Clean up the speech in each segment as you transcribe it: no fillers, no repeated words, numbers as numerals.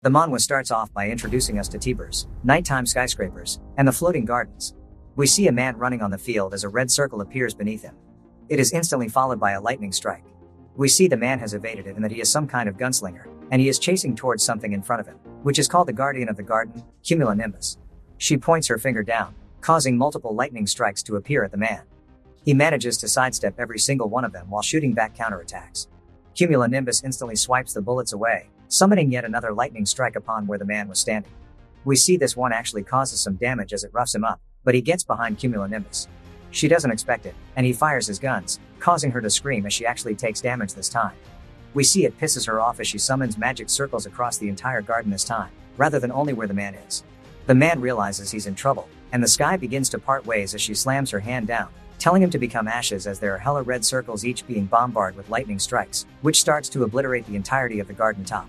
The manhwa starts off by introducing us to Tibers, nighttime skyscrapers, and the floating gardens. We see a man running on the field as a red circle appears beneath him. It is instantly followed by a lightning strike. We see the man has evaded it and that he is some kind of gunslinger, and he is chasing towards something in front of him, which is called the guardian of the garden, cumulonimbus. She points her finger down, causing multiple lightning strikes to appear at the man. He manages to sidestep every single one of them while shooting back counterattacks. Cumulonimbus instantly swipes the bullets away, summoning yet another lightning strike upon where the man was standing. We see this one actually causes some damage as it roughs him up, but he gets behind cumulonimbus. She doesn't expect it, and he fires his guns, causing her to scream as she actually takes damage this time. We see it pisses her off as she summons magic circles across the entire garden this time, rather than only where the man is. The man realizes he's in trouble, and the sky begins to part ways as she slams her hand down, telling him to become ashes as there are hella red circles each being bombarded with lightning strikes, which starts to obliterate the entirety of the garden top.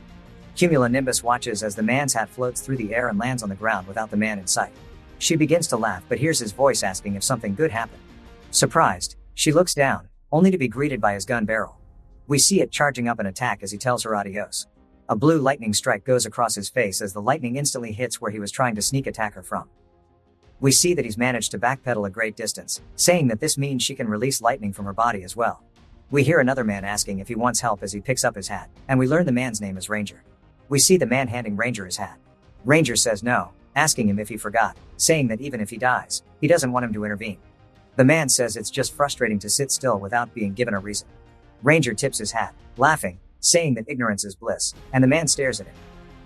Cumulonimbus watches as the man's hat floats through the air and lands on the ground without the man in sight. She begins to laugh but hears his voice asking if something good happened. Surprised, she looks down, only to be greeted by his gun barrel. We see it charging up an attack as he tells her adios. A blue lightning strike goes across his face as the lightning instantly hits where he was trying to sneak attack her from. We see that he's managed to backpedal a great distance, saying that this means she can release lightning from her body as well. We hear another man asking if he wants help as he picks up his hat, and we learn the man's name is Ranger. We see the man handing Ranger his hat. Ranger says no, asking him if he forgot, saying that even if he dies, he doesn't want him to intervene. The man says it's just frustrating to sit still without being given a reason. Ranger tips his hat, laughing, saying that ignorance is bliss, and the man stares at him.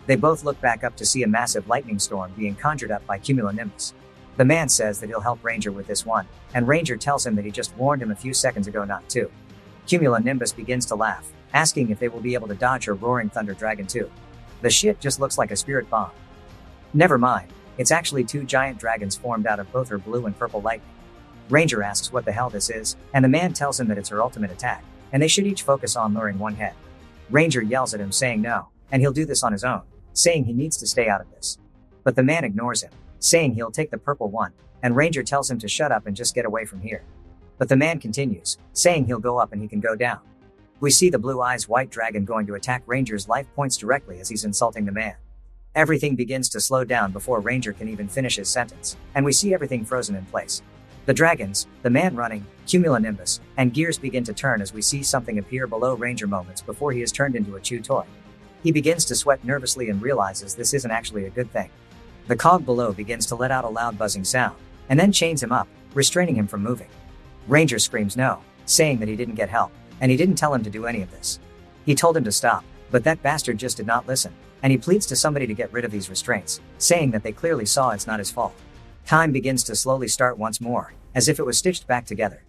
They both look back up to see a massive lightning storm being conjured up by cumulonimbus. The man says that he'll help Ranger with this one, and Ranger tells him that he just warned him a few seconds ago not to. Cumulonimbus begins to laugh, asking if they will be able to dodge her roaring thunder dragon too. The shit just looks like a spirit bomb. Never mind, it's actually two giant dragons formed out of both her blue and purple lightning. Ranger asks what the hell this is, and the man tells him that it's her ultimate attack, and they should each focus on luring one head. Ranger yells at him saying no, and he'll do this on his own, saying he needs to stay out of this. But the man ignores him, saying he'll take the purple one, and Ranger tells him to shut up and just get away from here. But the man continues, saying he'll go up and he can go down. We see the blue eyes white dragon going to attack Ranger's life points directly as he's insulting the man. Everything begins to slow down before Ranger can even finish his sentence, and we see everything frozen in place. The dragons, the man running, cumulonimbus, and gears begin to turn as we see something appear below Ranger moments before he is turned into a chew toy. He begins to sweat nervously and realizes this isn't actually a good thing. The cog below begins to let out a loud buzzing sound, and then chains him up, restraining him from moving. Ranger screams no, saying that he didn't get help, and he didn't tell him to do any of this. He told him to stop, but that bastard just did not listen, and he pleads to somebody to get rid of these restraints, saying that they clearly saw it's not his fault. Time begins to slowly start once more, as if it was stitched back together.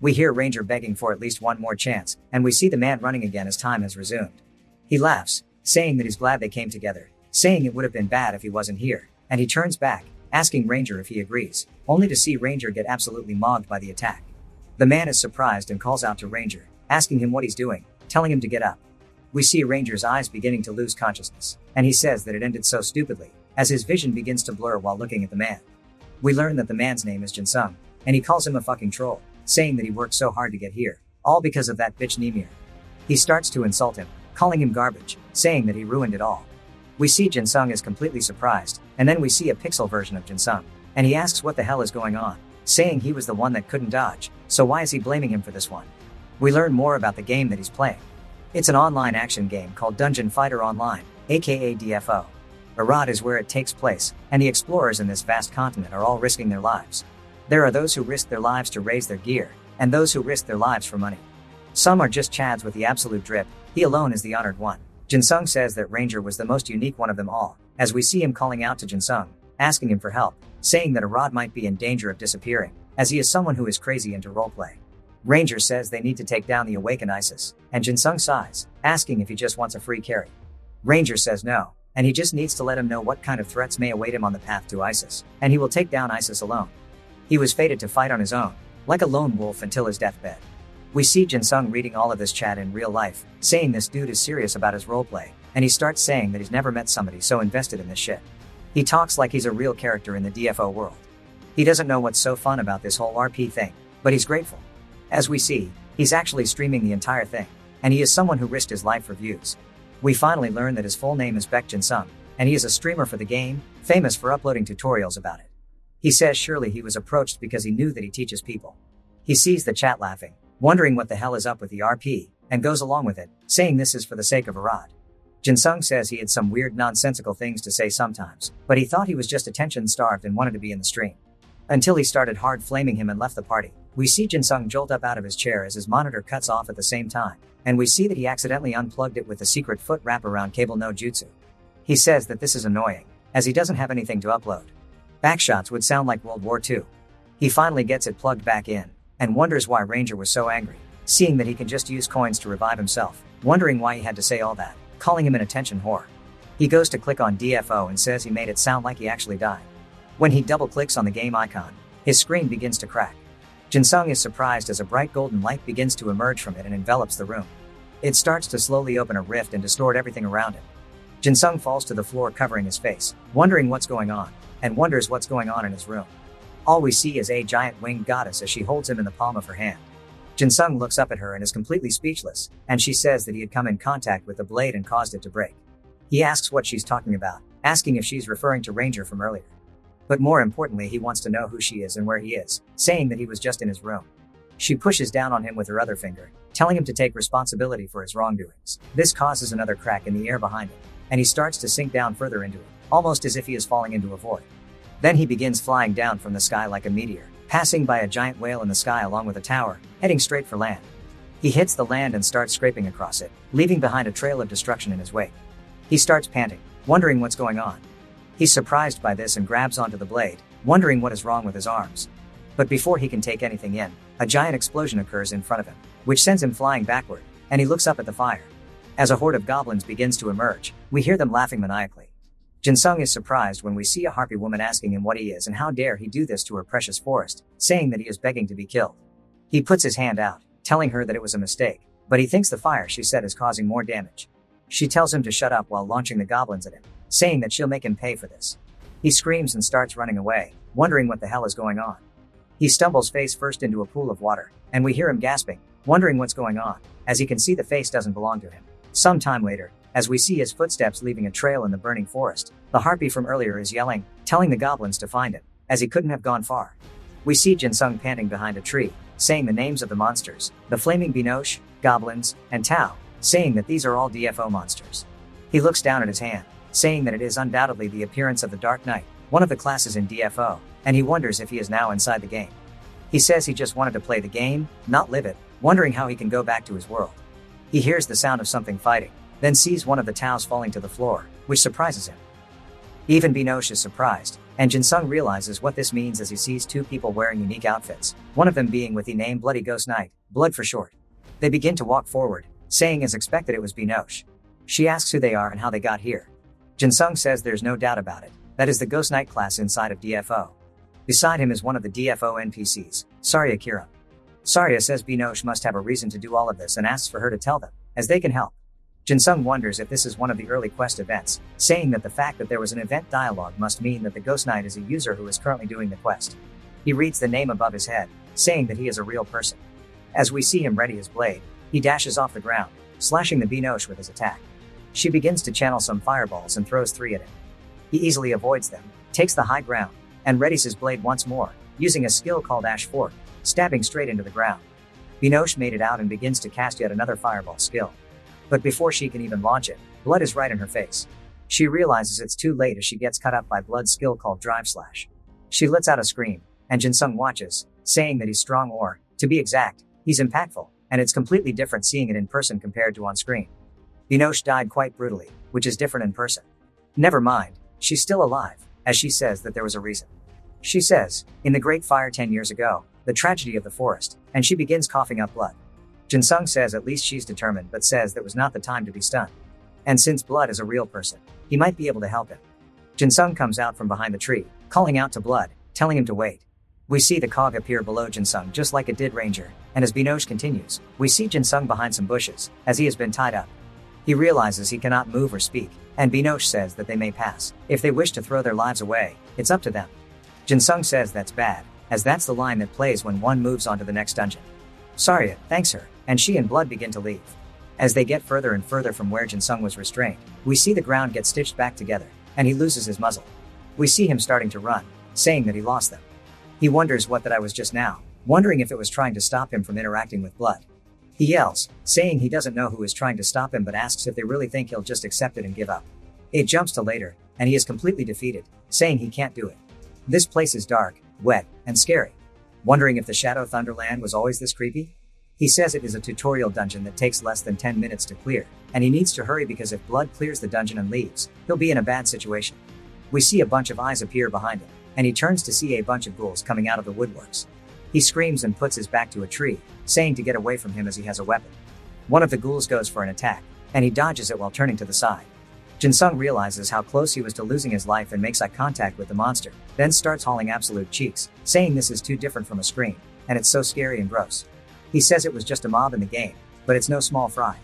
We hear Ranger begging for at least one more chance, and we see the man running again as time has resumed. He laughs, saying that he's glad they came together, saying it would have been bad if he wasn't here, and he turns back, asking Ranger if he agrees, only to see Ranger get absolutely mogged by the attack. The man is surprised and calls out to Ranger, asking him what he's doing, telling him to get up. We see Ranger's eyes beginning to lose consciousness, and he says that it ended so stupidly, as his vision begins to blur while looking at the man. We learn that the man's name is Jinsung, and he calls him a fucking troll, saying that he worked so hard to get here, all because of that bitch Nemir. He starts to insult him, calling him garbage, saying that he ruined it all. We see Jinsung is completely surprised, and then we see a pixel version of Jinsung, and he asks what the hell is going on, saying he was the one that couldn't dodge, so why is he blaming him for this one? We learn more about the game that he's playing. It's an online action game called Dungeon Fighter Online, aka DFO. Arad is where it takes place, and the explorers in this vast continent are all risking their lives. There are those who risk their lives to raise their gear, and those who risk their lives for money. Some are just chads with the absolute drip, he alone is the honored one. Jinsung says that Ranger was the most unique one of them all, as we see him calling out to Jinsung, asking him for help, saying that Arad might be in danger of disappearing, as he is someone who is crazy into roleplay. Ranger says they need to take down the awakened Isis, and Jinsung sighs, asking if he just wants a free carry. Ranger says no, and he just needs to let him know what kind of threats may await him on the path to Isis, and he will take down Isis alone. He was fated to fight on his own, like a lone wolf until his deathbed. We see Jinsung reading all of this chat in real life, saying this dude is serious about his roleplay, and he starts saying that he's never met somebody so invested in this shit. He talks like he's a real character in the DFO world. He doesn't know what's so fun about this whole RP thing, but he's grateful. As we see, he's actually streaming the entire thing, and he is someone who risked his life for views. We finally learn that his full name is Baek Jinsung, and he is a streamer for the game, famous for uploading tutorials about it. He says surely he was approached because he knew that he teaches people. He sees the chat laughing, wondering what the hell is up with the RP, and goes along with it, saying this is for the sake of Arad. Jinsung says he had some weird nonsensical things to say sometimes, but he thought he was just attention-starved and wanted to be in the stream. Until he started hard flaming him and left the party. We see Jinsung jolt up out of his chair as his monitor cuts off at the same time, and we see that he accidentally unplugged it with the secret foot wraparound cable no jutsu. He says that this is annoying, as he doesn't have anything to upload. Backshots would sound like World War II. He finally gets it plugged back in, and wonders why Ranger was so angry, seeing that he can just use coins to revive himself, wondering why he had to say all that, calling him an attention whore. He goes to click on DFO and says he made it sound like he actually died. When he double-clicks on the game icon, his screen begins to crack. Jinsung is surprised as a bright golden light begins to emerge from it and envelops the room. It starts to slowly open a rift and distort everything around him. Jinsung falls to the floor covering his face, wondering what's going on, and wonders what's going on in his room. All we see is a giant winged goddess as she holds him in the palm of her hand. Jinsung looks up at her and is completely speechless, and she says that he had come in contact with the blade and caused it to break. He asks what she's talking about, asking if she's referring to Ranger from earlier. But more importantly, he wants to know who she is and where he is, saying that he was just in his room. She pushes down on him with her other finger, telling him to take responsibility for his wrongdoings. This causes another crack in the air behind him, and he starts to sink down further into it, almost as if he is falling into a void. Then he begins flying down from the sky like a meteor, passing by a giant whale in the sky along with a tower, heading straight for land. He hits the land and starts scraping across it, leaving behind a trail of destruction in his wake. He starts panting, wondering what's going on. He's surprised by this and grabs onto the blade, wondering what is wrong with his arms. But before he can take anything in, a giant explosion occurs in front of him, which sends him flying backward, and he looks up at the fire. As a horde of goblins begins to emerge, we hear them laughing maniacally. Jinsung is surprised when we see a harpy woman asking him what he is and how dare he do this to her precious forest, saying that he is begging to be killed. He puts his hand out, telling her that it was a mistake, but he thinks the fire she set is causing more damage. She tells him to shut up while launching the goblins at him, saying that she'll make him pay for this. He screams and starts running away, wondering what the hell is going on. He stumbles face first into a pool of water, and we hear him gasping, wondering what's going on, as he can see the face doesn't belong to him. Some time later, as we see his footsteps leaving a trail in the burning forest, the harpy from earlier is yelling, telling the goblins to find him, as he couldn't have gone far. We see Jinsung panting behind a tree, saying the names of the monsters, the flaming Binoche, goblins, and Tao, saying that these are all DFO monsters. He looks down at his hand, saying that it is undoubtedly the appearance of the Dark Knight, one of the classes in DFO, and he wonders if he is now inside the game. He says he just wanted to play the game, not live it, wondering how he can go back to his world. He hears the sound of something fighting, then sees one of the Taos falling to the floor, which surprises him. Even Binoche is surprised, and Jinsung realizes what this means as he sees two people wearing unique outfits, one of them being with the name Bloody Ghost Knight, Blood for short. They begin to walk forward, saying as expected it was Binoche. She asks who they are and how they got here. Jinsung says there's no doubt about it, that is the Ghost Knight class inside of DFO. Beside him is one of the DFO NPCs, Saria Kira. Saria says Binoche must have a reason to do all of this and asks for her to tell them, as they can help. Jinsung wonders if this is one of the early quest events, saying that the fact that there was an event dialogue must mean that the Ghost Knight is a user who is currently doing the quest. He reads the name above his head, saying that he is a real person. As we see him ready his blade, he dashes off the ground, slashing the Binoche with his attack. She begins to channel some fireballs and throws 3 at him. He easily avoids them, takes the high ground, and readies his blade once more, using a skill called Ash Fork, stabbing straight into the ground. Binoche made it out and begins to cast yet another fireball skill. But before she can even launch it, blood is right in her face. She realizes it's too late as she gets cut up by Blood's skill called Drive Slash. She lets out a scream, and Jinsung watches, saying that he's strong or, to be exact, he's impactful, and it's completely different seeing it in person compared to on screen. Binoche died quite brutally, which is different in person. Never mind, she's still alive, as she says that there was a reason. She says, in the Great Fire 10 years ago, the tragedy of the forest, and she begins coughing up blood. Jinsung says at least she's determined but says that was not the time to be stunned. And since Blood is a real person, he might be able to help him. Jinsung comes out from behind the tree, calling out to Blood, telling him to wait. We see the cog appear below Jinsung just like it did Ranger, and as Binoche continues, we see Jinsung behind some bushes, as he has been tied up. He realizes he cannot move or speak, and Binoche says that they may pass. If they wish to throw their lives away, it's up to them. Jinsung says that's bad, as that's the line that plays when one moves on to the next dungeon. Saria thanks her, and she and Blood begin to leave. As they get further and further from where Jinsung was restrained, we see the ground get stitched back together, and he loses his muzzle. We see him starting to run, saying that he lost them. He wonders what that I was just now, wondering if it was trying to stop him from interacting with blood. He yells, saying he doesn't know who is trying to stop him, but asks if they really think he'll just accept it and give up. It jumps to later, and he is completely defeated, saying he can't do it. This place is dark, wet, and scary. Wondering if the Shadow Thunderland was always this creepy? He says it is a tutorial dungeon that takes less than 10 minutes to clear, and he needs to hurry because if Blood clears the dungeon and leaves, he'll be in a bad situation. We see a bunch of eyes appear behind him, and he turns to see a bunch of ghouls coming out of the woodworks. He screams and puts his back to a tree, saying to get away from him as he has a weapon. One of the ghouls goes for an attack, and he dodges it while turning to the side. Jinsung realizes how close he was to losing his life and makes eye contact with the monster, then starts hauling absolute cheeks, saying this is too different from a scream, and it's so scary and gross. He says it was just a mob in the game, but it's no small fry.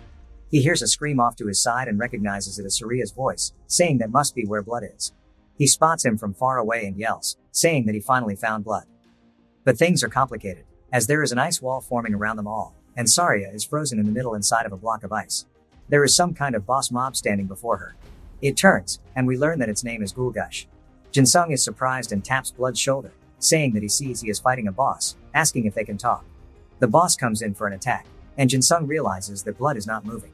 He hears a scream off to his side and recognizes it as Saria's voice, saying that must be where Blood is. He spots him from far away and yells, saying that he finally found Blood. But things are complicated, as there is an ice wall forming around them all, and Saria is frozen in the middle inside of a block of ice. There is some kind of boss mob standing before her. It turns, and we learn that its name is Gulgush. Jinsung is surprised and taps Blood's shoulder, saying that he sees he is fighting a boss, asking if they can talk. The boss comes in for an attack, and Jinsung realizes that Blood is not moving.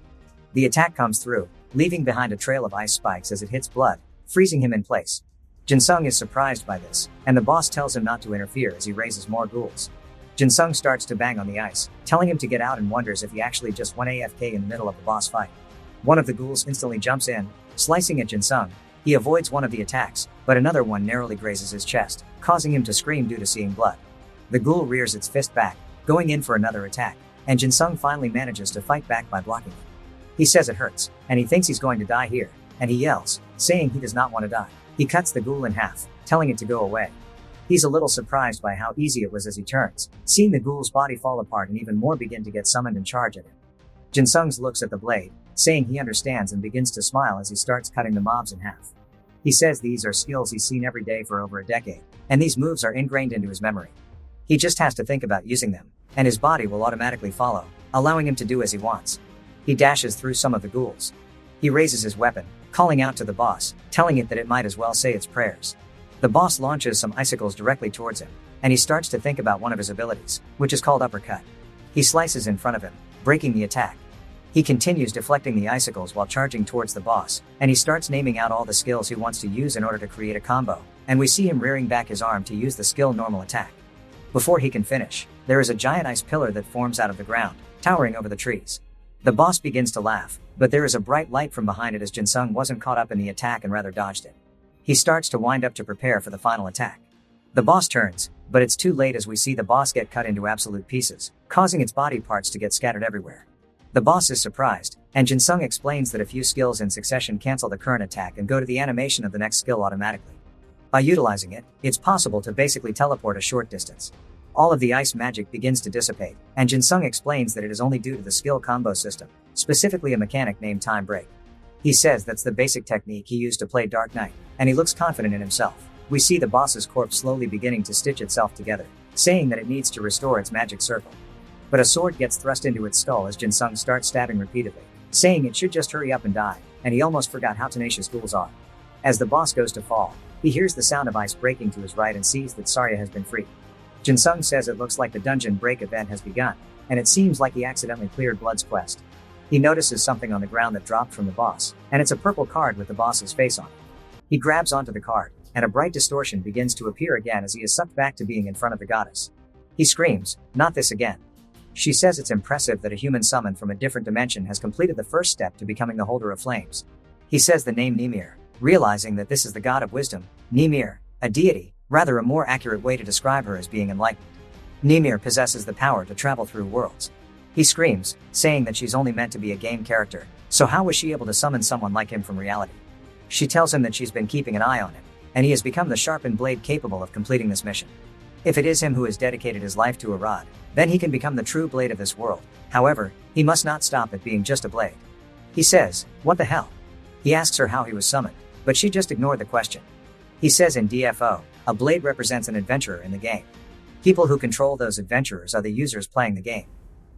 The attack comes through, leaving behind a trail of ice spikes as it hits Blood, freezing him in place. Jinsung is surprised by this, and the boss tells him not to interfere as he raises more ghouls. Jinsung starts to bang on the ice, telling him to get out and wonders if he actually just went AFK in the middle of the boss fight. One of the ghouls instantly jumps in, slicing at Jinsung. He avoids one of the attacks, but another one narrowly grazes his chest, causing him to scream due to seeing blood. The ghoul rears its fist back, going in for another attack, and Jinsung finally manages to fight back by blocking it. He says it hurts, and he thinks he's going to die here, and he yells, saying he does not want to die. He cuts the ghoul in half, telling it to go away. He's a little surprised by how easy it was as he turns, seeing the ghoul's body fall apart and even more begin to get summoned and charge at him. Jinsung looks at the blade, saying he understands and begins to smile as he starts cutting the mobs in half. He says these are skills he's seen every day for over a decade, and these moves are ingrained into his memory. He just has to think about using them, and his body will automatically follow, allowing him to do as he wants. He dashes through some of the ghouls. He raises his weapon, calling out to the boss, telling it that it might as well say its prayers. The boss launches some icicles directly towards him, and he starts to think about one of his abilities, which is called Uppercut. He slices in front of him, breaking the attack. He continues deflecting the icicles while charging towards the boss, and he starts naming out all the skills he wants to use in order to create a combo, and we see him rearing back his arm to use the skill normal attack. Before he can finish, there is a giant ice pillar that forms out of the ground, towering over the trees. The boss begins to laugh, but there is a bright light from behind it as Jinsung wasn't caught up in the attack and rather dodged it. He starts to wind up to prepare for the final attack. The boss turns, but it's too late as we see the boss get cut into absolute pieces, causing its body parts to get scattered everywhere. The boss is surprised, and Jinsung explains that a few skills in succession cancel the current attack and go to the animation of the next skill automatically. By utilizing it, it's possible to basically teleport a short distance. All of the ice magic begins to dissipate, and Jinsung explains that it is only due to the skill combo system, specifically a mechanic named Time Break. He says that's the basic technique he used to play Dark Knight, and he looks confident in himself. We see the boss's corpse slowly beginning to stitch itself together, saying that it needs to restore its magic circle. But a sword gets thrust into its skull as Jinsung starts stabbing repeatedly, saying it should just hurry up and die, and he almost forgot how tenacious ghouls are. As the boss goes to fall, he hears the sound of ice breaking to his right and sees that Saria has been freed. Jinsung says it looks like the dungeon break event has begun, and it seems like he accidentally cleared Blood's quest. He notices something on the ground that dropped from the boss, and it's a purple card with the boss's face on it. He grabs onto the card, and a bright distortion begins to appear again as he is sucked back to being in front of the goddess. He screams, "Not this again." She says it's impressive that a human summoned from a different dimension has completed the first step to becoming the holder of flames. He says the name Nimir, realizing that this is the god of wisdom, Nimir, a deity, rather a more accurate way to describe her as being enlightened. Nimir possesses the power to travel through worlds. He screams, saying that she's only meant to be a game character, so how was she able to summon someone like him from reality? She tells him that she's been keeping an eye on him, and he has become the sharpened blade capable of completing this mission. If it is him who has dedicated his life to Arad, then he can become the true blade of this world. However, he must not stop at being just a blade. He says, "What the hell?" He asks her how he was summoned, but she just ignored the question. He says in DFO, a blade represents an adventurer in the game. People who control those adventurers are the users playing the game.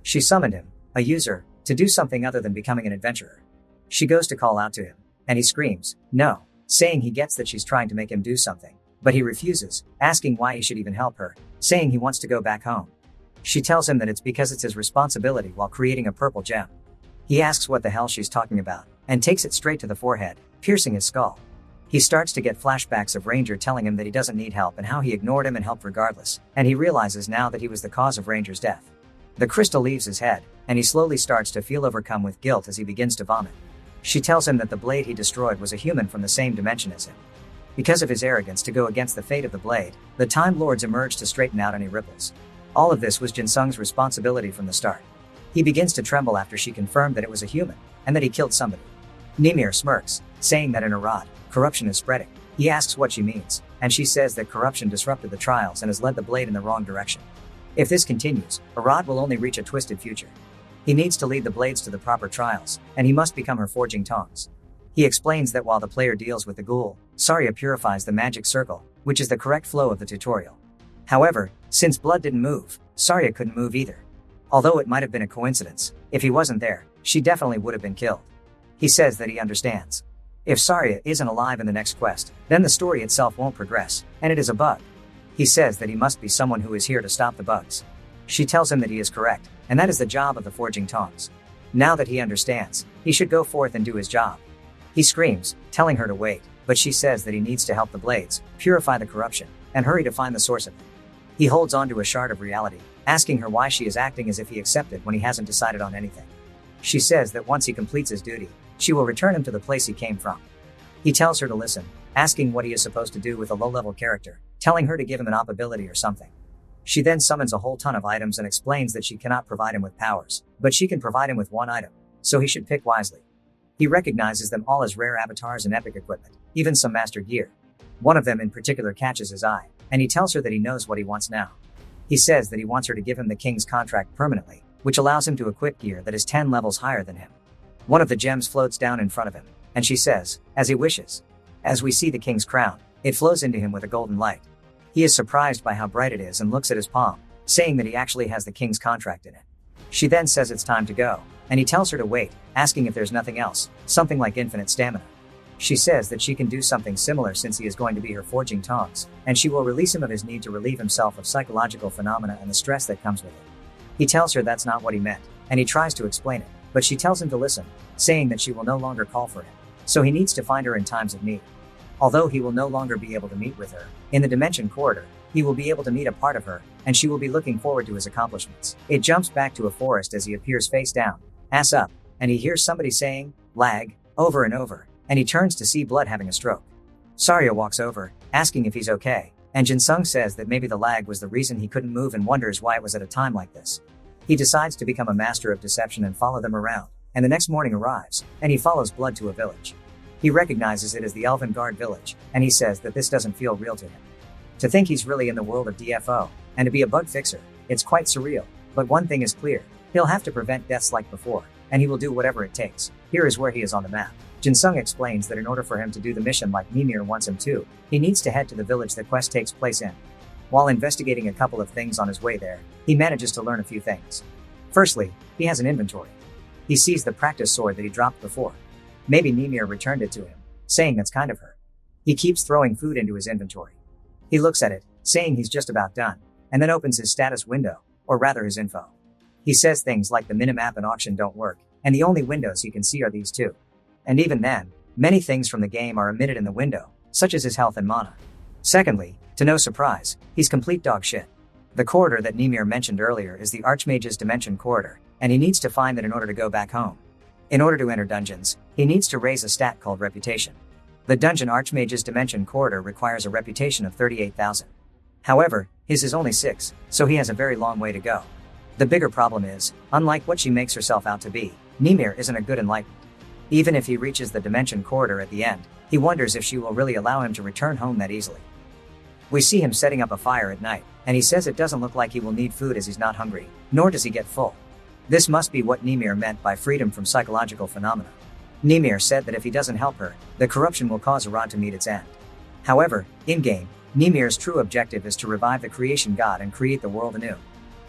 She summoned him, a user, to do something other than becoming an adventurer. She goes to call out to him, and he screams, "No," saying he gets that she's trying to make him do something, but he refuses, asking why he should even help her, saying he wants to go back home. She tells him that it's because it's his responsibility while creating a purple gem. He asks what the hell she's talking about, and takes it straight to the forehead, piercing his skull. He starts to get flashbacks of Ranger telling him that he doesn't need help and how he ignored him and helped regardless, and he realizes now that he was the cause of Ranger's death. The crystal leaves his head, and he slowly starts to feel overcome with guilt as he begins to vomit. She tells him that the blade he destroyed was a human from the same dimension as him. Because of his arrogance to go against the fate of the blade, the Time Lords emerge to straighten out any ripples. All of this was Jin Sung's responsibility from the start. He begins to tremble after she confirmed that it was a human, and that he killed somebody. Nimir smirks, saying that in Arad, corruption is spreading. He asks what she means, and she says that corruption disrupted the trials and has led the blade in the wrong direction. If this continues, Arad will only reach a twisted future. He needs to lead the blades to the proper trials, and he must become her forging tongs. He explains that while the player deals with the ghoul, Saria purifies the magic circle, which is the correct flow of the tutorial. However, since blood didn't move, Saria couldn't move either. Although it might have been a coincidence, if he wasn't there, she definitely would have been killed. He says that he understands. If Saria isn't alive in the next quest, then the story itself won't progress, and it is a bug. He says that he must be someone who is here to stop the bugs. She tells him that he is correct, and that is the job of the forging tongs. Now that he understands, he should go forth and do his job. He screams, telling her to wait, but she says that he needs to help the blades, purify the corruption, and hurry to find the source of it. He holds onto a shard of reality, asking her why she is acting as if he accepted when he hasn't decided on anything. She says that once he completes his duty, she will return him to the place he came from. He tells her to listen, asking what he is supposed to do with a low-level character, telling her to give him an op ability or something. She then summons a whole ton of items and explains that she cannot provide him with powers, but she can provide him with one item, so he should pick wisely. He recognizes them all as rare avatars and epic equipment, even some master gear. One of them in particular catches his eye, and he tells her that he knows what he wants now. He says that he wants her to give him the king's contract permanently, which allows him to equip gear that is 10 levels higher than him. One of the gems floats down in front of him, and she says, as he wishes. As we see the king's crown, it flows into him with a golden light. He is surprised by how bright it is and looks at his palm, saying that he actually has the king's contract in it. She then says it's time to go, and he tells her to wait, asking if there's nothing else, something like infinite stamina. She says that she can do something similar since he is going to be her forging tongs, and she will release him of his need to relieve himself of psychological phenomena and the stress that comes with it. He tells her that's not what he meant, and he tries to explain it, but she tells him to listen, saying that she will no longer call for him, so he needs to find her in times of need. Although he will no longer be able to meet with her, in the dimension corridor, he will be able to meet a part of her, and she will be looking forward to his accomplishments. It jumps back to a forest as he appears face down, ass up, and he hears somebody saying, lag, over and over, and he turns to see Blood having a stroke. Saria walks over, asking if he's okay, and Jin Sung says that maybe the lag was the reason he couldn't move and wonders why it was at a time like this. He decides to become a master of deception and follow them around, and the next morning arrives, and he follows Blood to a village. He recognizes it as the Elven Guard village, and he says that this doesn't feel real to him. To think he's really in the world of DFO, and to be a bug fixer, it's quite surreal, but one thing is clear, he'll have to prevent deaths like before, and he will do whatever it takes. Here is where he is on the map. Jin Sung explains that in order for him to do the mission like Mimir wants him to, he needs to head to the village the quest takes place in. While investigating a couple of things on his way there, he manages to learn a few things. Firstly, he has an inventory. He sees the practice sword that he dropped before. Maybe Mimir returned it to him, saying that's kind of her. He keeps throwing food into his inventory. He looks at it, saying he's just about done, and then opens his status window, or rather his info. He says things like the minimap and auction don't work, and the only windows he can see are these two. And even then, many things from the game are emitted in the window, such as his health and mana. Secondly, to no surprise, he's complete dog shit. The corridor that Nimir mentioned earlier is the Archmage's Dimension Corridor, and he needs to find it in order to go back home. In order to enter dungeons, he needs to raise a stat called Reputation. The dungeon Archmage's Dimension Corridor requires a reputation of 38,000. However, his is only 6, so he has a very long way to go. The bigger problem is, unlike what she makes herself out to be, Nimir isn't a good enlightened. Even if he reaches the Dimension Corridor at the end, he wonders if she will really allow him to return home that easily. We see him setting up a fire at night, and he says it doesn't look like he will need food as he's not hungry, nor does he get full. This must be what Nimir meant by freedom from psychological phenomena. Nimir said that if he doesn't help her, the corruption will cause Arad to meet its end. However, in-game, Nimir's true objective is to revive the creation god and create the world anew.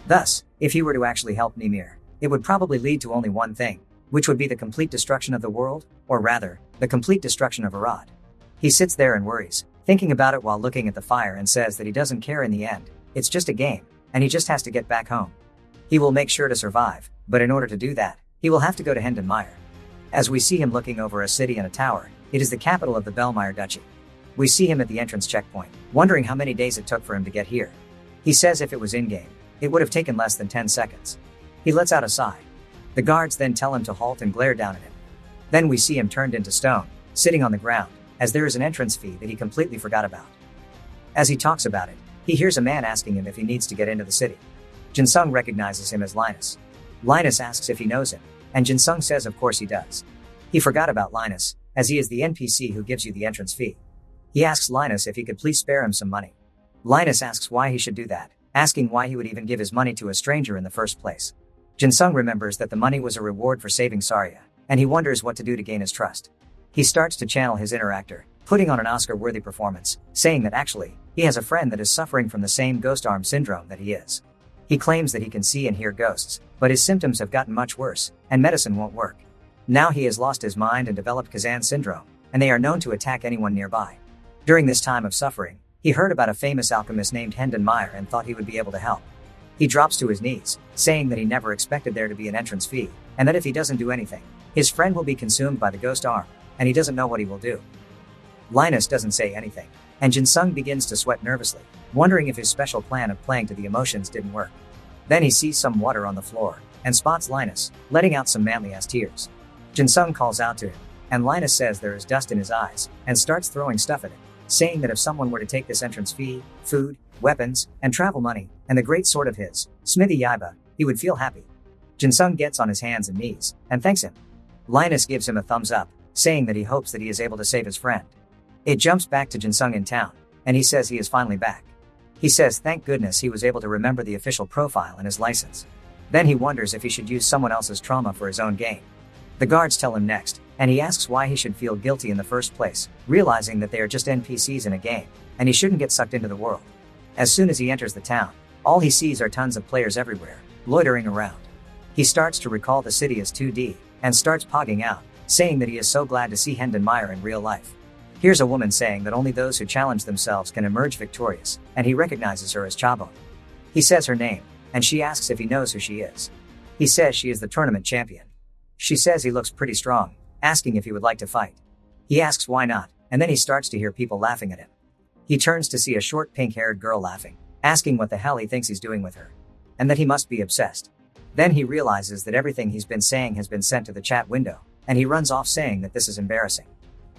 Thus, if he were to actually help Nimir, it would probably lead to only one thing, which would be the complete destruction of the world, or rather, the complete destruction of Arad. He sits there and worries, thinking about it while looking at the fire, and says that he doesn't care in the end. It's just a game, and he just has to get back home. He will make sure to survive, but in order to do that, he will have to go to Hendenmeyer. As we see him looking over a city and a tower, it is the capital of the Belmeyer Duchy. We see him at the entrance checkpoint, wondering how many days it took for him to get here. He says if it was in-game, it would have taken less than 10 seconds. He lets out a sigh. The guards then tell him to halt and glare down at him. Then we see him turned into stone, sitting on the ground, as there is an entrance fee that he completely forgot about. As he talks about it, he hears a man asking him if he needs to get into the city. Jinsung recognizes him as Linus. Linus asks if he knows him, and Jinsung says of course he does. He forgot about Linus, as he is the NPC who gives you the entrance fee. He asks Linus if he could please spare him some money. Linus asks why he should do that, asking why he would even give his money to a stranger in the first place. Jinsung remembers that the money was a reward for saving Sarya, and he wonders what to do to gain his trust. He starts to channel his inner actor, putting on an Oscar-worthy performance, saying that actually, he has a friend that is suffering from the same ghost arm syndrome that he is. He claims that he can see and hear ghosts, but his symptoms have gotten much worse, and medicine won't work. Now he has lost his mind and developed Kazan syndrome, and they are known to attack anyone nearby. During this time of suffering, he heard about a famous alchemist named Hendenmeyer and thought he would be able to help. He drops to his knees, saying that he never expected there to be an entrance fee, and that if he doesn't do anything, his friend will be consumed by the ghost arm, and he doesn't know what he will do. Linus doesn't say anything, and Jinsung begins to sweat nervously, wondering if his special plan of playing to the emotions didn't work. Then he sees some water on the floor, and spots Linus, letting out some manly-ass tears. Jinsung calls out to him, and Linus says there is dust in his eyes, and starts throwing stuff at him, saying that if someone were to take this entrance fee, food, weapons, and travel money, and the great sword of his, Smithy Yaiba, he would feel happy. Jinsung gets on his hands and knees, and thanks him. Linus gives him a thumbs up, saying that he hopes that he is able to save his friend. It jumps back to Jinsung in town, and he says he is finally back. He says thank goodness he was able to remember the official profile and his license. Then he wonders if he should use someone else's trauma for his own gain. The guards tell him next, and he asks why he should feel guilty in the first place, realizing that they are just NPCs in a game, and he shouldn't get sucked into the world. As soon as he enters the town, all he sees are tons of players everywhere, loitering around. He starts to recall the city as 2D, and starts pogging out, saying that he is so glad to see Hendenmeyer in real life. Here's a woman saying that only those who challenge themselves can emerge victorious, and he recognizes her as Chabon. He says her name, and she asks if he knows who she is. He says she is the tournament champion. She says he looks pretty strong, asking if he would like to fight. He asks why not, and then he starts to hear people laughing at him. He turns to see a short pink-haired girl laughing, asking what the hell he thinks he's doing with her, and that he must be obsessed. Then he realizes that everything he's been saying has been sent to the chat window, and he runs off saying that this is embarrassing.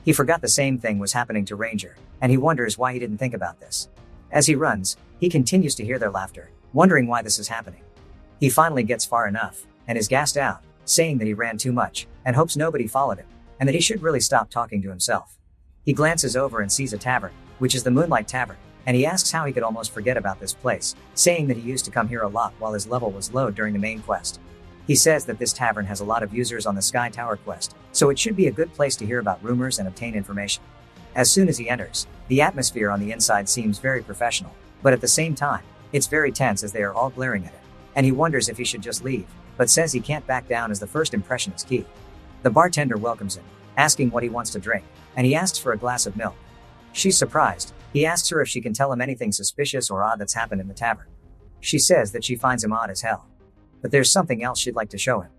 He forgot the same thing was happening to Ranger, and he wonders why he didn't think about this. As he runs, he continues to hear their laughter, wondering why this is happening. He finally gets far enough, and is gassed out, saying that he ran too much, and hopes nobody followed him, and that he should really stop talking to himself. He glances over and sees a tavern, which is the Moonlight Tavern, and he asks how he could almost forget about this place, saying that he used to come here a lot while his level was low during the main quest. He says that this tavern has a lot of users on the Sky Tower quest, so it should be a good place to hear about rumors and obtain information. As soon as he enters, the atmosphere on the inside seems very professional, but at the same time, it's very tense as they are all glaring at him, and he wonders if he should just leave, but says he can't back down as the first impression is key. The bartender welcomes him, asking what he wants to drink, and he asks for a glass of milk. She's surprised. He asks her if she can tell him anything suspicious or odd that's happened in the tavern. She says that she finds him odd as hell, but there's something else she'd like to show him.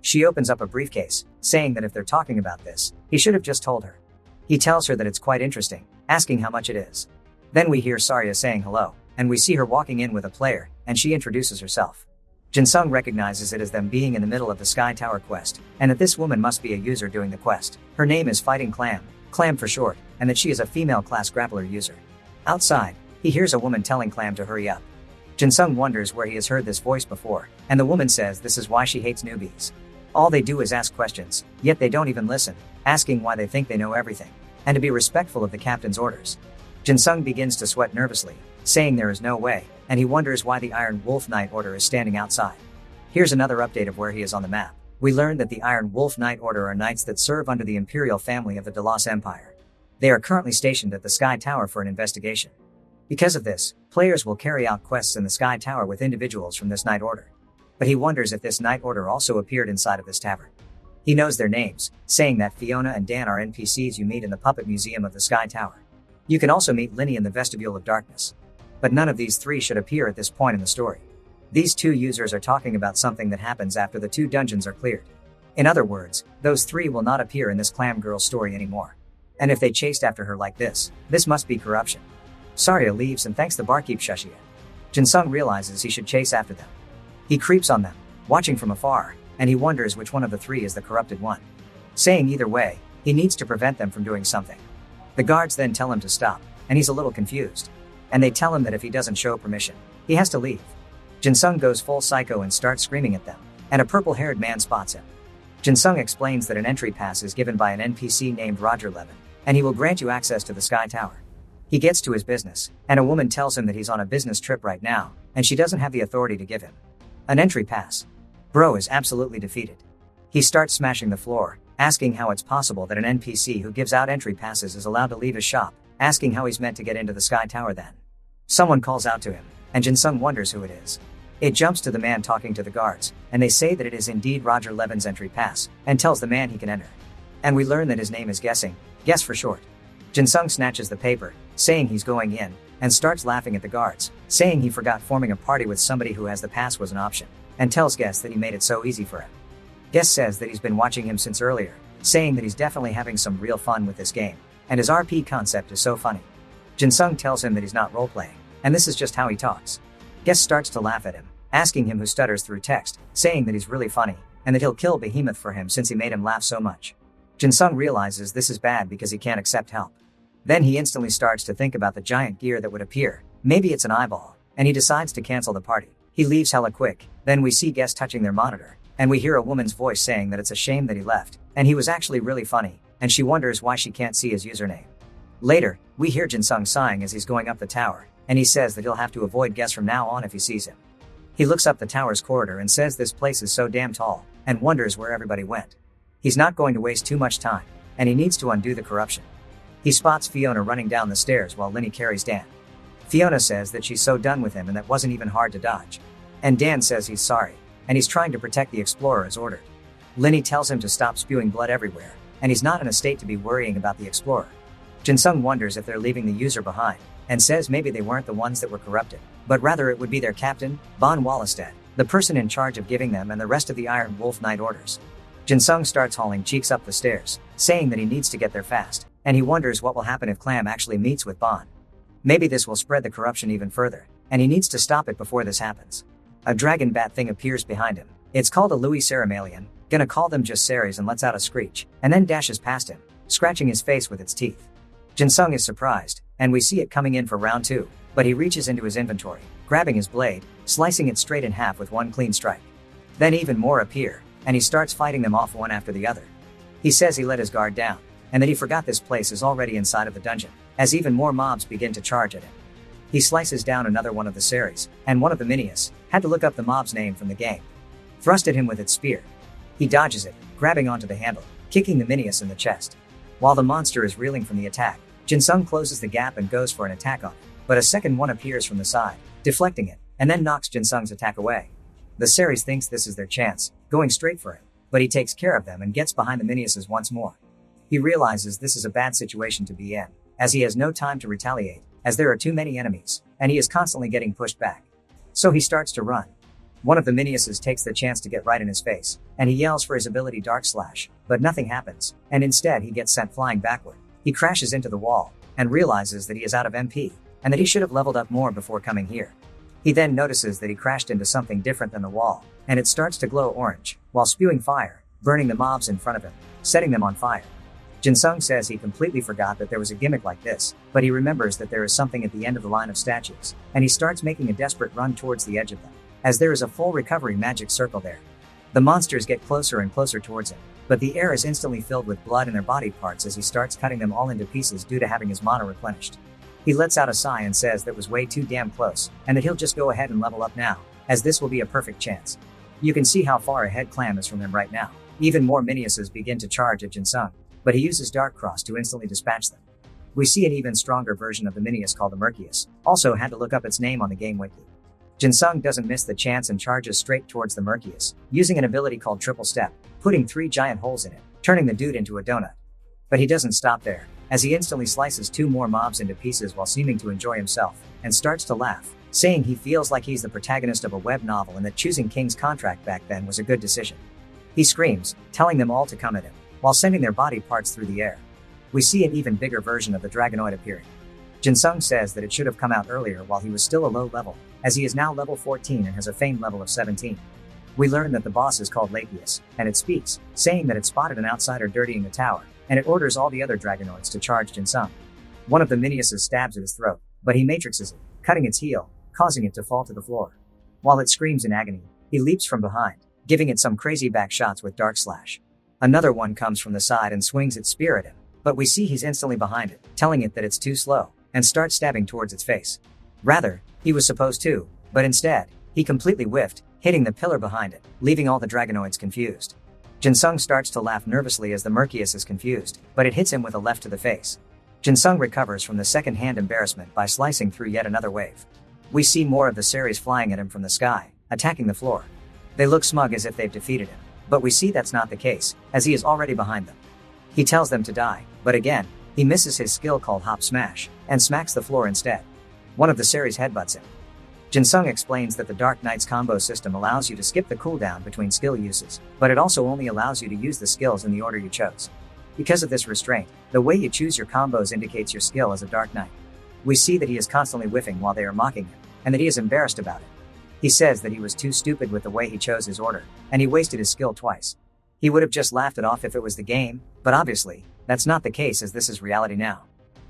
She opens up a briefcase, saying that if they're talking about this, he should have just told her. He tells her that it's quite interesting, asking how much it is. Then we hear Sarya saying hello, and we see her walking in with a player, and she introduces herself. Jinsung recognizes it as them being in the middle of the Sky Tower quest, and that this woman must be a user doing the quest. Her name is Fighting Clam, Clam for short, and that she is a female class grappler user. Outside, he hears a woman telling Clam to hurry up. Jinsung wonders where he has heard this voice before, and the woman says this is why she hates newbies. All they do is ask questions, yet they don't even listen, asking why they think they know everything, and to be respectful of the captain's orders. Jinsung begins to sweat nervously, saying there is no way, and he wonders why the Iron Wolf Knight Order is standing outside. Here's another update of where he is on the map. We learn that the Iron Wolf Knight Order are knights that serve under the imperial family of the Delos Empire. They are currently stationed at the Sky Tower for an investigation. Because of this, players will carry out quests in the Sky Tower with individuals from this Knight Order. But he wonders if this Knight Order also appeared inside of this tavern. He knows their names, saying that Fiona and Dan are NPCs you meet in the Puppet Museum of the Sky Tower. You can also meet Linny in the Vestibule of Darkness. But none of these three should appear at this point in the story. These two users are talking about something that happens after the 2 dungeons are cleared. In other words, those 3 will not appear in this Clam Girl story anymore. And if they chased after her like this must be corruption. Saria leaves and thanks the barkeep Shushia. Jinsung realizes he should chase after them. He creeps on them, watching from afar, and he wonders which one of the 3 is the corrupted one. Saying either way, he needs to prevent them from doing something. The guards then tell him to stop, and he's a little confused. And they tell him that if he doesn't show permission, he has to leave. Jinsung goes full psycho and starts screaming at them, and a purple-haired man spots him. Jinsung explains that an entry pass is given by an NPC named Roger Levin, and he will grant you access to the Sky Tower. He gets to his business, and a woman tells him that he's on a business trip right now, and she doesn't have the authority to give him an entry pass. Bro is absolutely defeated. He starts smashing the floor, asking how it's possible that an NPC who gives out entry passes is allowed to leave his shop, asking how he's meant to get into the Sky Tower then. Someone calls out to him, and Jinsung wonders who it is. It jumps to the man talking to the guards, and they say that it is indeed Roger Levin's entry pass, and tells the man he can enter. And we learn that his name is Guess for short. Jinsung snatches the paper, saying he's going in, and starts laughing at the guards, saying he forgot forming a party with somebody who has the pass was an option, and tells Guess that he made it so easy for him. Guess says that he's been watching him since earlier, saying that he's definitely having some real fun with this game, and his RP concept is so funny. Jinsung tells him that he's not role-playing, and this is just how he talks. Guess starts to laugh at him, asking him who stutters through text, saying that he's really funny, and that he'll kill Behemoth for him since he made him laugh so much. Jinsung realizes this is bad because he can't accept help. Then he instantly starts to think about the giant gear that would appear, maybe it's an eyeball, and he decides to cancel the party. He leaves hella quick, then we see Guess touching their monitor, and we hear a woman's voice saying that it's a shame that he left, and he was actually really funny, and she wonders why she can't see his username. Later, we hear Jinsung sighing as he's going up the tower, and he says that he'll have to avoid Guess from now on if he sees him. He looks up the tower's corridor and says this place is so damn tall, and wonders where everybody went. He's not going to waste too much time, and he needs to undo the corruption. He spots Fiona running down the stairs while Linny carries Dan. Fiona says that she's so done with him and that wasn't even hard to dodge. And Dan says he's sorry, and he's trying to protect the explorer as ordered. Linny tells him to stop spewing blood everywhere, and he's not in a state to be worrying about the explorer. Jinsung wonders if they're leaving the user behind, and says maybe they weren't the ones that were corrupted, but rather it would be their captain, Bon Wallistad, the person in charge of giving them and the rest of the Iron Wolf Knight orders. Jinsung starts hauling Cheeks up the stairs, saying that he needs to get there fast, and he wonders what will happen if Clam actually meets with Bon. Maybe this will spread the corruption even further, and he needs to stop it before this happens. A dragon bat thing appears behind him. It's called a Louis Ceramalian, gonna call them just Ceres, and lets out a screech, and then dashes past him, scratching his face with its teeth. Jinsung is surprised, and we see it coming in for round 2, but he reaches into his inventory, grabbing his blade, slicing it straight in half with one clean strike. Then even more appear, and he starts fighting them off one after the other. He says he let his guard down, and that he forgot this place is already inside of the dungeon, as even more mobs begin to charge at him. He slices down another one of the Ceres, and one of the Minius had to look up the mob's name from the game. Thrust at him with its spear. He dodges it, grabbing onto the handle, kicking the Minius in the chest. While the monster is reeling from the attack, Jinsung closes the gap and goes for an attack on it, but a second one appears from the side, deflecting it, and then knocks Jinsung's attack away. The Ceres thinks this is their chance, going straight for him, but he takes care of them and gets behind the Miniuses once more. He realizes this is a bad situation to be in, as he has no time to retaliate, as there are too many enemies, and he is constantly getting pushed back. So he starts to run. One of the Miniuses takes the chance to get right in his face, and he yells for his ability Dark Slash, but nothing happens, and instead he gets sent flying backward. He crashes into the wall, and realizes that he is out of MP, and that he should have leveled up more before coming here. He then notices that he crashed into something different than the wall, and it starts to glow orange, while spewing fire, burning the mobs in front of him, setting them on fire. Jinsung says he completely forgot that there was a gimmick like this, but he remembers that there is something at the end of the line of statues, and he starts making a desperate run towards the edge of them, as there is a full recovery magic circle there. The monsters get closer and closer towards him, but the air is instantly filled with blood in their body parts as he starts cutting them all into pieces due to having his mana replenished. He lets out a sigh and says that was way too damn close, and that he'll just go ahead and level up now, as this will be a perfect chance. You can see how far ahead Clam is from him right now. Even more Miniuses begin to charge at Jinsung, but he uses Dark Cross to instantly dispatch them. We see an even stronger version of the Minius called the Mercius, also had to look up its name on the game wiki. Jinsung doesn't miss the chance and charges straight towards the Mercius, using an ability called Triple Step, putting 3 giant holes in it, turning the dude into a donut. But he doesn't stop there, as he instantly slices 2 more mobs into pieces while seeming to enjoy himself, and starts to laugh, saying he feels like he's the protagonist of a web novel and that choosing King's contract back then was a good decision. He screams, telling them all to come at him, while sending their body parts through the air. We see an even bigger version of the Dragonoid appearing. Jinsung says that it should have come out earlier while he was still a low level, as he is now level 14 and has a fame level of 17. We learn that the boss is called Lapius, and it speaks, saying that it spotted an outsider dirtying the tower, and it orders all the other Dragonoids to charge Jinsung. One of the Miniuses stabs at his throat, but he matrixes it, cutting its heel, causing it to fall to the floor. While it screams in agony, he leaps from behind, giving it some crazy back shots with Dark Slash. Another one comes from the side and swings its spear at him, but we see he's instantly behind it, telling it that it's too slow, and starts stabbing towards its face. Rather, he was supposed to, but instead, he completely whiffed, hitting the pillar behind it, leaving all the Dragonoids confused. Jinsung starts to laugh nervously as the Mercius is confused, but it hits him with a left to the face. Jinsung recovers from the second-hand embarrassment by slicing through yet another wave. We see more of the Ceres flying at him from the sky, attacking the floor. They look smug as if they've defeated him, but we see that's not the case, as he is already behind them. He tells them to die, but again, he misses his skill called Hop Smash, and smacks the floor instead. One of the Ceres headbutts him. Jinsung explains that the Dark Knight's combo system allows you to skip the cooldown between skill uses, but it also only allows you to use the skills in the order you chose. Because of this restraint, the way you choose your combos indicates your skill as a Dark Knight. We see that he is constantly whiffing while they are mocking him, and that he is embarrassed about it. He says that he was too stupid with the way he chose his order, and he wasted his skill twice. He would have just laughed it off if it was the game, but obviously, that's not the case as this is reality now.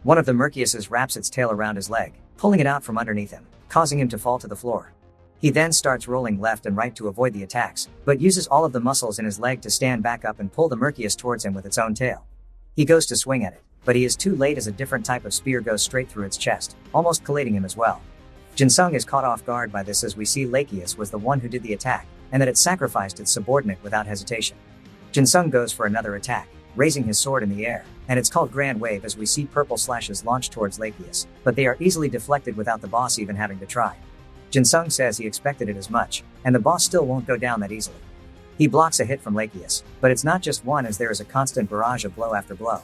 One of the Merciuses wraps its tail around his leg, pulling it out from underneath him, causing him to fall to the floor. He then starts rolling left and right to avoid the attacks, but uses all of the muscles in his leg to stand back up and pull the Mercius towards him with its own tail. He goes to swing at it, but he is too late as a different type of spear goes straight through its chest, almost collating him as well. Jinsung is caught off guard by this as we see Lachius was the one who did the attack, and that it sacrificed its subordinate without hesitation. Jinsung goes for another attack, raising his sword in the air, and it's called Grand Wave as we see purple slashes launch towards Lachius, but they are easily deflected without the boss even having to try. Jinsung says he expected it as much, and the boss still won't go down that easily. He blocks a hit from Lachius, but it's not just one as there is a constant barrage of blow after blow.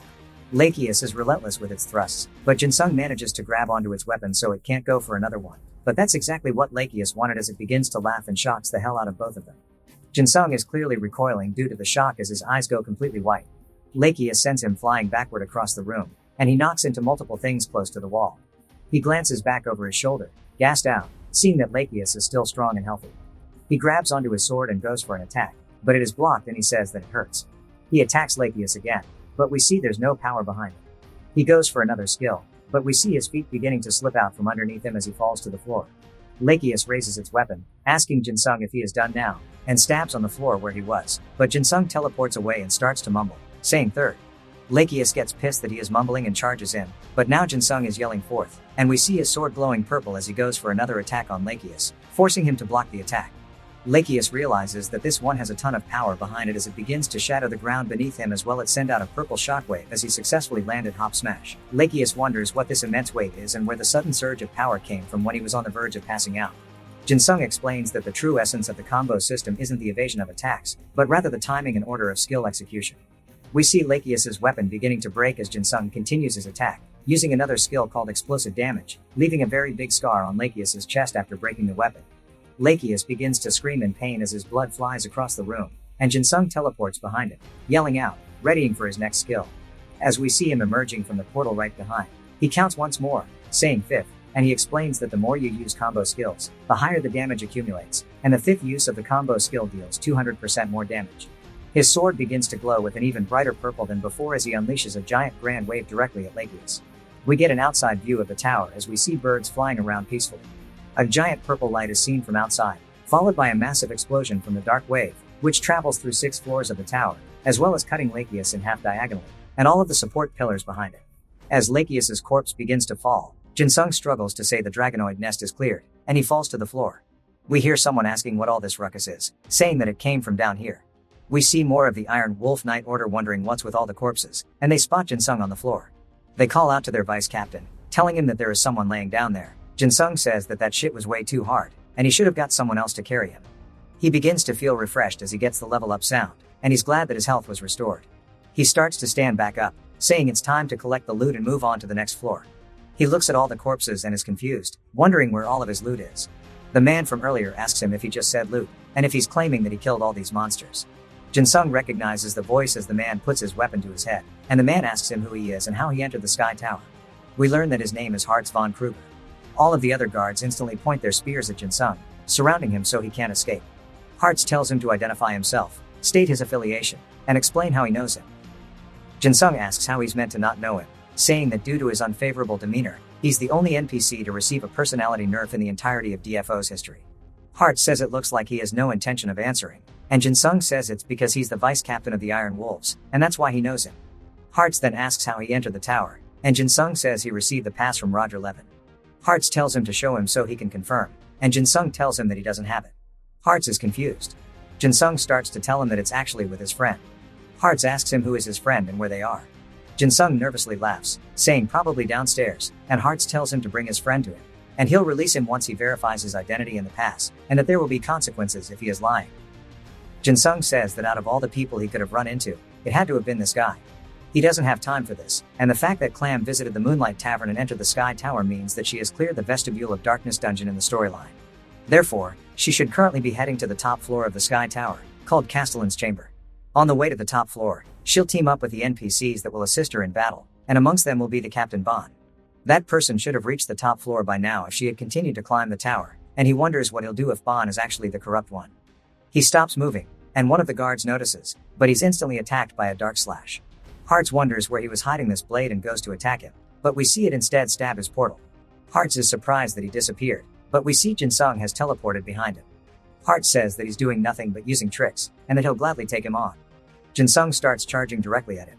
Lachius is relentless with its thrusts, but Jinsung manages to grab onto its weapon so it can't go for another one. But that's exactly what Lachius wanted as it begins to laugh and shocks the hell out of both of them. Jinsung is clearly recoiling due to the shock as his eyes go completely white. Lachius sends him flying backward across the room, and he knocks into multiple things close to the wall. He glances back over his shoulder, gassed out, seeing that Lachius is still strong and healthy. He grabs onto his sword and goes for an attack, but it is blocked and he says that it hurts. He attacks Lachius again, but we see there's no power behind it. He goes for another skill, but we see his feet beginning to slip out from underneath him as he falls to the floor. Lachius raises its weapon, asking Jinsung if he is done now, and stabs on the floor where he was, but Jinsung teleports away and starts to mumble, saying third. Lachius gets pissed that he is mumbling and charges in, but now Jinsung is yelling fourth, and we see his sword glowing purple as he goes for another attack on Lachius, forcing him to block the attack. Lachius realizes that this one has a ton of power behind it as it begins to shatter the ground beneath him as well as send out a purple shockwave as he successfully landed Hop Smash. Lachius wonders what this immense weight is and where the sudden surge of power came from when he was on the verge of passing out. Jinsung explains that the true essence of the combo system isn't the evasion of attacks, but rather the timing and order of skill execution. We see Lachius's weapon beginning to break as Jinsung continues his attack, using another skill called explosive damage, leaving a very big scar on Lachius's chest after breaking the weapon. Lachius begins to scream in pain as his blood flies across the room, and Jinsung teleports behind him, yelling out, readying for his next skill. As we see him emerging from the portal right behind, he counts once more, saying fifth, and he explains that the more you use combo skills, the higher the damage accumulates, and the fifth use of the combo skill deals 200% more damage. His sword begins to glow with an even brighter purple than before as he unleashes a giant grand wave directly at Lachius. We get an outside view of the tower as we see birds flying around peacefully. A giant purple light is seen from outside, followed by a massive explosion from the dark wave, which travels through 6 floors of the tower, as well as cutting Lachius in half diagonally, and all of the support pillars behind it. As Lachius's corpse begins to fall, Jinsung struggles to say the Dragonoid nest is cleared, and he falls to the floor. We hear someone asking what all this ruckus is, saying that it came from down here. We see more of the Iron Wolf Knight Order wondering what's with all the corpses, and they spot Jinsung on the floor. They call out to their vice captain, telling him that there is someone laying down there. Jinsung says that shit was way too hard, and he should have got someone else to carry him. He begins to feel refreshed as he gets the level up sound, and he's glad that his health was restored. He starts to stand back up, saying it's time to collect the loot and move on to the next floor. He looks at all the corpses and is confused, wondering where all of his loot is. The man from earlier asks him if he just said loot, and if he's claiming that he killed all these monsters. Jin-sung recognizes the voice as the man puts his weapon to his head, and the man asks him who he is and how he entered the Sky Tower. We learn that his name is Hartz von Kruger. All of the other guards instantly point their spears at Jin-sung, surrounding him so he can't escape. Hartz tells him to identify himself, state his affiliation, and explain how he knows him. Jin-sung asks how he's meant to not know him, saying that due to his unfavorable demeanor, he's the only NPC to receive a personality nerf in the entirety of DFO's history. Hartz says it looks like he has no intention of answering, and Jin-sung says it's because he's the vice captain of the Iron Wolves, and that's why he knows him. Hartz then asks how he entered the tower, and Jin-sung says he received the pass from Roger Levin. Hartz tells him to show him so he can confirm, and Jin-sung tells him that he doesn't have it. Hartz is confused. Jin-sung starts to tell him that it's actually with his friend. Hartz asks him who is his friend and where they are. Jin-sung nervously laughs, saying probably downstairs, and Hartz tells him to bring his friend to him, and he'll release him once he verifies his identity in the pass, and that there will be consequences if he is lying. Jin-sung says that out of all the people he could have run into, it had to have been this guy. He doesn't have time for this, and the fact that Clam visited the Moonlight Tavern and entered the Sky Tower means that she has cleared the Vestibule of Darkness dungeon in the storyline. Therefore, she should currently be heading to the top floor of the Sky Tower, called Castellan's Chamber. On the way to the top floor, she'll team up with the NPCs that will assist her in battle, and amongst them will be the Captain Bond. That person should have reached the top floor by now if she had continued to climb the tower, and he wonders what he'll do if Bond is actually the corrupt one. He stops moving, and one of the guards notices, but he's instantly attacked by a dark slash. Hartz wonders where he was hiding this blade and goes to attack him, but we see it instead stab his portal. Hartz is surprised that he disappeared, but we see Jin-sung has teleported behind him. Hartz says that he's doing nothing but using tricks, and that he'll gladly take him on. Jin-sung starts charging directly at him.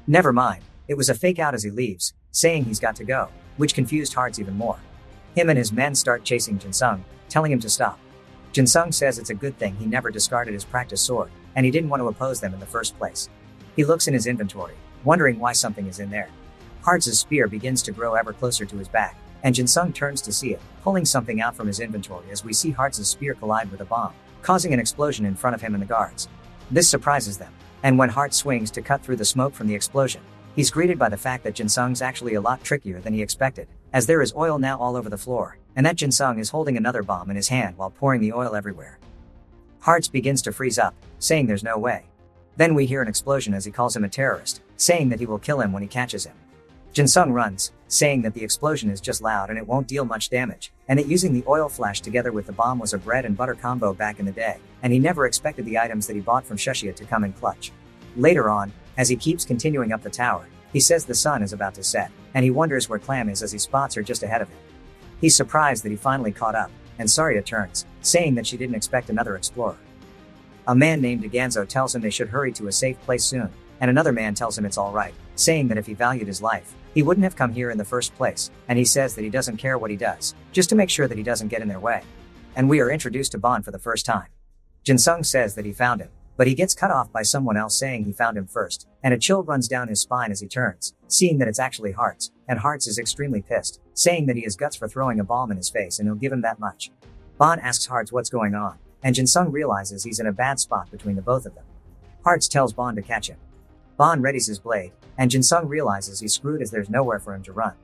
Never mind, it was a fake out as he leaves, saying he's got to go, which confused Hartz even more. Him and his men start chasing Jin-sung, telling him to stop. Jin-sung says it's a good thing he never discarded his practice sword, and he didn't want to oppose them in the first place. He looks in his inventory, wondering why something is in there. Hartz's spear begins to grow ever closer to his back, and Jin-sung turns to see it, pulling something out from his inventory as we see Hartz's spear collide with a bomb, causing an explosion in front of him and the guards. This surprises them, and when Hartz swings to cut through the smoke from the explosion, he's greeted by the fact that Jin-sung's actually a lot trickier than he expected, as there is oil now all over the floor, and that Jin-sung is holding another bomb in his hand while pouring the oil everywhere. Hartz begins to freeze up, saying there's no way. Then we hear an explosion as he calls him a terrorist, saying that he will kill him when he catches him. Jin-sung runs, saying that the explosion is just loud and it won't deal much damage, and that using the oil flash together with the bomb was a bread and butter combo back in the day, and he never expected the items that he bought from Shushia to come in clutch. Later on, as he keeps continuing up the tower, he says the sun is about to set, and he wonders where Clam is as he spots her just ahead of him. He's surprised that he finally caught up, and Saria turns, saying that she didn't expect another explorer. A man named Ganzo tells him they should hurry to a safe place soon, and another man tells him it's alright, saying that if he valued his life, he wouldn't have come here in the first place, and he says that he doesn't care what he does, just to make sure that he doesn't get in their way. And we are introduced to Bond for the first time. Jin-sung says that he found him, but he gets cut off by someone else saying he found him first, and a chill runs down his spine as he turns, seeing that it's actually Hartz, and Hartz is extremely pissed, saying that he has guts for throwing a bomb in his face and he'll give him that much. Bond asks Hartz what's going on, and Jin-sung realizes he's in a bad spot between the both of them. Hartz tells Bond to catch him. Bond readies his blade, and Jin-sung realizes he's screwed as there's nowhere for him to run.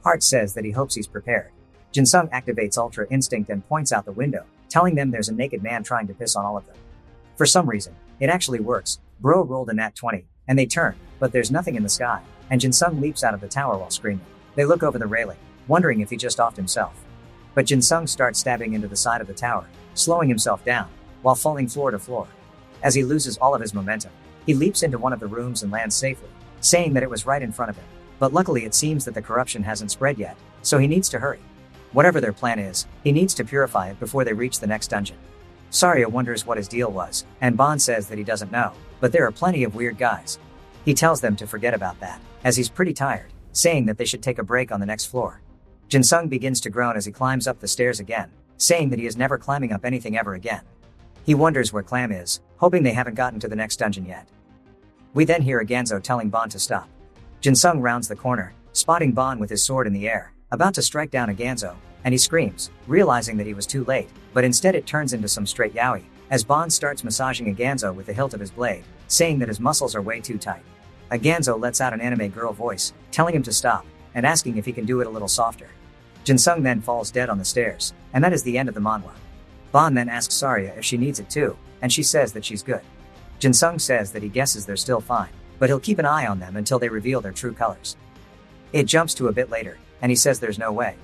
Hartz says that he hopes he's prepared. Jin-sung activates Ultra Instinct and points out the window, telling them there's a naked man trying to piss on all of them. For some reason, it actually works. Bro rolled a nat 20, and they turn, but there's nothing in the sky, and Jin-sung leaps out of the tower while screaming. They look over the railing, wondering if he just offed himself. But Jin-sung starts stabbing into the side of the tower, slowing himself down, while falling floor to floor. As he loses all of his momentum, he leaps into one of the rooms and lands safely, saying that it was right in front of him. But luckily it seems that the corruption hasn't spread yet, so he needs to hurry. Whatever their plan is, he needs to purify it before they reach the next dungeon. Saria wonders what his deal was, and Bond says that he doesn't know, but there are plenty of weird guys. He tells them to forget about that, as he's pretty tired, saying that they should take a break on the next floor. Jin-sung begins to groan as he climbs up the stairs again, saying that he is never climbing up anything ever again. He wonders where Clam is, hoping they haven't gotten to the next dungeon yet. We then hear Ganzo telling Bond to stop. Jin-sung rounds the corner, spotting Bond with his sword in the air, about to strike down Ganzo, and he screams, realizing that he was too late, but instead it turns into some straight yaoi, as Bond starts massaging Aganzo with the hilt of his blade, saying that his muscles are way too tight. Aganzo lets out an anime girl voice, telling him to stop, and asking if he can do it a little softer. Jin-sung then falls dead on the stairs, and that is the end of the manhwa. Bond then asks Saria if she needs it too, and she says that she's good. Jin-sung says that he guesses they're still fine, but he'll keep an eye on them until they reveal their true colors. It jumps to a bit later, and he says there's no way.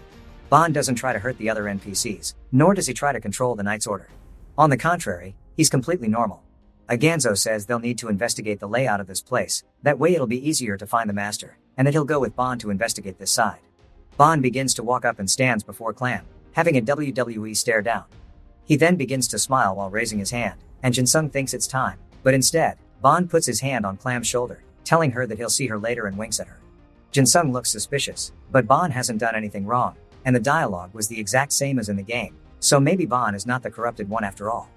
Bond doesn't try to hurt the other NPCs, nor does he try to control the Knight's Order. On the contrary, he's completely normal. Aganzo says they'll need to investigate the layout of this place, that way it'll be easier to find the Master, and that he'll go with Bond to investigate this side. Bond begins to walk up and stands before Clam, having a WWE stare down. He then begins to smile while raising his hand, and Jin-sung thinks it's time, but instead, Bond puts his hand on Clam's shoulder, telling her that he'll see her later and winks at her. Jin-sung looks suspicious, but Bond hasn't done anything wrong, and the dialogue was the exact same as in the game, so maybe Bond is not the corrupted one after all.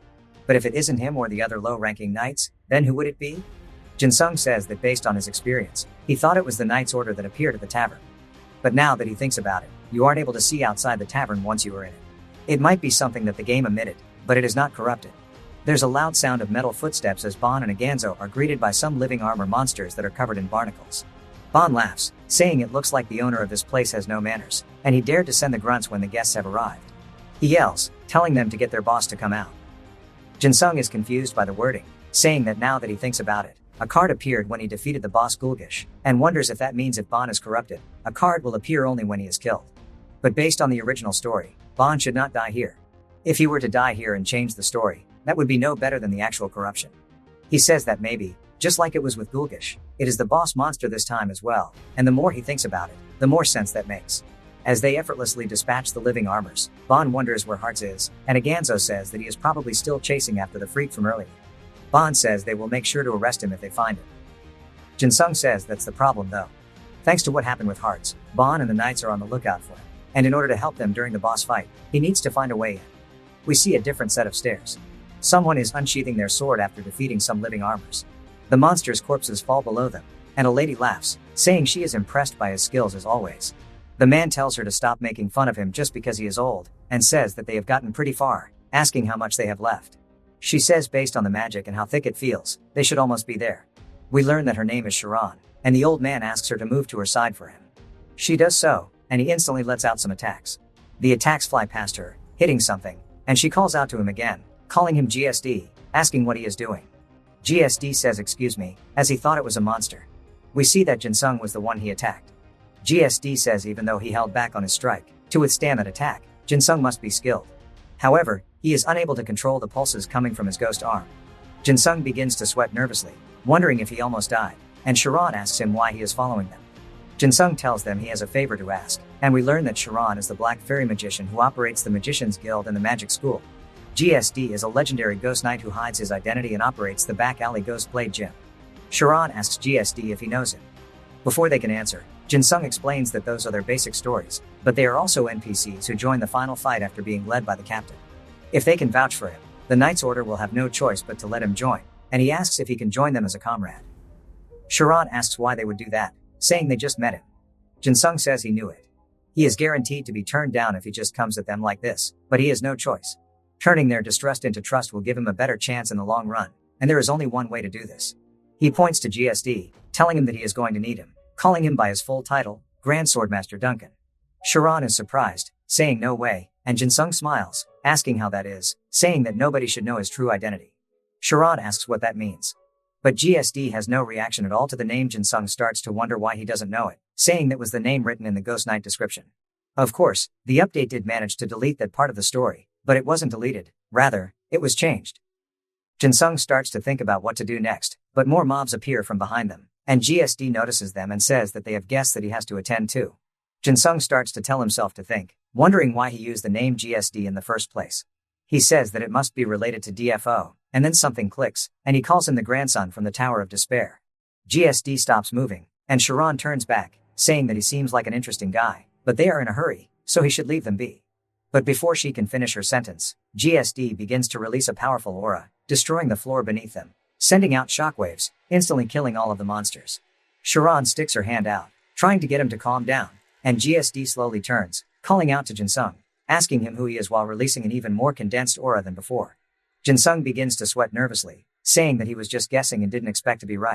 But if it isn't him or the other low-ranking knights, then who would it be? Jin-sung says that based on his experience, he thought it was the Knight's Order that appeared at the tavern. But now that he thinks about it, you aren't able to see outside the tavern once you are in it. It might be something that the game omitted, but it is not corrupted. There's a loud sound of metal footsteps as Bond and Aganzo are greeted by some living armor monsters that are covered in barnacles. Bond laughs, saying it looks like the owner of this place has no manners, and he dared to send the grunts when the guests have arrived. He yells, telling them to get their boss to come out. Jin-sung is confused by the wording, saying that now that he thinks about it, a card appeared when he defeated the boss Gulgish, and wonders if that means if Bond is corrupted, a card will appear only when he is killed. But based on the original story, Bond should not die here. If he were to die here and change the story, that would be no better than the actual corruption. He says that maybe, just like it was with Gulgish, it is the boss monster this time as well, and the more he thinks about it, the more sense that makes. As they effortlessly dispatch the living armors, Bond wonders where Hearts is, and Aganzo says that he is probably still chasing after the freak from earlier. Bond says they will make sure to arrest him if they find him. Jin-sung says that's the problem though. Thanks to what happened with Hearts, Bond and the Knights are on the lookout for him, and in order to help them during the boss fight, he needs to find a way in. We see a different set of stairs. Someone is unsheathing their sword after defeating some living armors. The monsters' corpses fall below them, and a lady laughs, saying she is impressed by his skills as always. The man tells her to stop making fun of him just because he is old, and says that they have gotten pretty far, asking how much they have left. She says based on the magic and how thick it feels, they should almost be there. We learn that her name is Sharon, and the old man asks her to move to her side for him. She does so, and he instantly lets out some attacks. The attacks fly past her, hitting something, and she calls out to him again, calling him GSD, asking what he is doing. GSD says excuse me, as he thought it was a monster. We see that Jin-sung was the one he attacked. GSD says even though he held back on his strike, to withstand that attack, Jin-sung must be skilled. However, he is unable to control the pulses coming from his ghost arm. Jin-sung begins to sweat nervously, wondering if he almost died, and Sharon asks him why he is following them. Jin-sung tells them he has a favor to ask, and we learn that Sharon is the Black Fairy Magician who operates the Magician's Guild and the Magic School. GSD is a legendary ghost knight who hides his identity and operates the back alley Ghost Blade Gym. Sharon asks GSD if he knows him. Before they can answer, Jin-sung explains that those are their basic stories, but they are also NPCs who join the final fight after being led by the captain. If they can vouch for him, the Knight's Order will have no choice but to let him join, and he asks if he can join them as a comrade. Sharon asks why they would do that, saying they just met him. Jin-sung says he knew it. He is guaranteed to be turned down if he just comes at them like this, but he has no choice. Turning their distrust into trust will give him a better chance in the long run, and there is only one way to do this. He points to GSD, telling him that he is going to need him, calling him by his full title, Grand Swordmaster Duncan. Sharon is surprised, saying no way, and Jin-sung smiles, asking how that is, saying that nobody should know his true identity. Sharon asks what that means. But GSD has no reaction at all to the name. Jin-sung starts to wonder why he doesn't know it, saying that was the name written in the Ghost Knight description. Of course, the update did manage to delete that part of the story, but it wasn't deleted, rather, it was changed. Jin-sung starts to think about what to do next, but more mobs appear from behind them, and GSD notices them and says that they have guests that he has to attend to. Jin-sung starts to tell himself to think, wondering why he used the name GSD in the first place. He says that it must be related to DFO, and then something clicks, and he calls him the grandson from the Tower of Despair. GSD stops moving, and Sharon turns back, saying that he seems like an interesting guy, but they are in a hurry, so he should leave them be. But before she can finish her sentence, GSD begins to release a powerful aura, destroying the floor beneath them, sending out shockwaves, instantly killing all of the monsters. Sharon sticks her hand out, trying to get him to calm down, and GSD slowly turns, calling out to Jin-sung, asking him who he is while releasing an even more condensed aura than before. Jinsung begins to sweat nervously, saying that he was just guessing and didn't expect to be right.